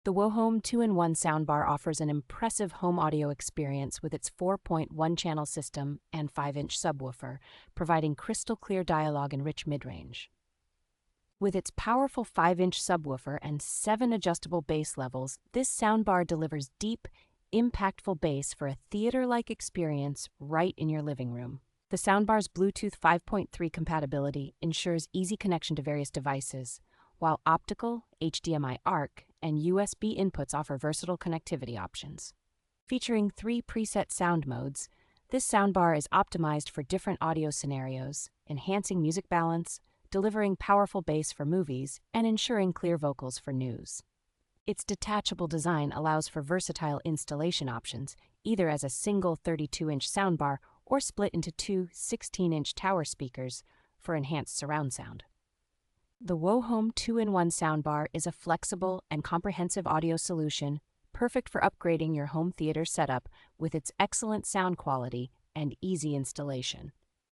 The Wohome 2-in-1 soundbar offers an impressive home audio experience with its 4.1-channel system and 5-inch subwoofer, providing crystal-clear dialogue and rich midrange. With its powerful 5-inch subwoofer and 7 adjustable bass levels, this soundbar delivers deep, impactful bass for a theater-like experience right in your living room. The soundbar's Bluetooth 5.3 compatibility ensures easy connection to various devices, while optical, HDMI-ARC, and USB inputs offer versatile connectivity options. Featuring 3 preset sound modes, this soundbar is optimized for different audio scenarios, enhancing music balance, delivering powerful bass for movies, and ensuring clear vocals for news. Its detachable design allows for versatile installation options, either as a single 32-inch soundbar or split into 2 16-inch tower speakers for enhanced surround sound. The Wohome 2-in-1 soundbar is a flexible and comprehensive audio solution, perfect for upgrading your home theater setup with its excellent sound quality and easy installation.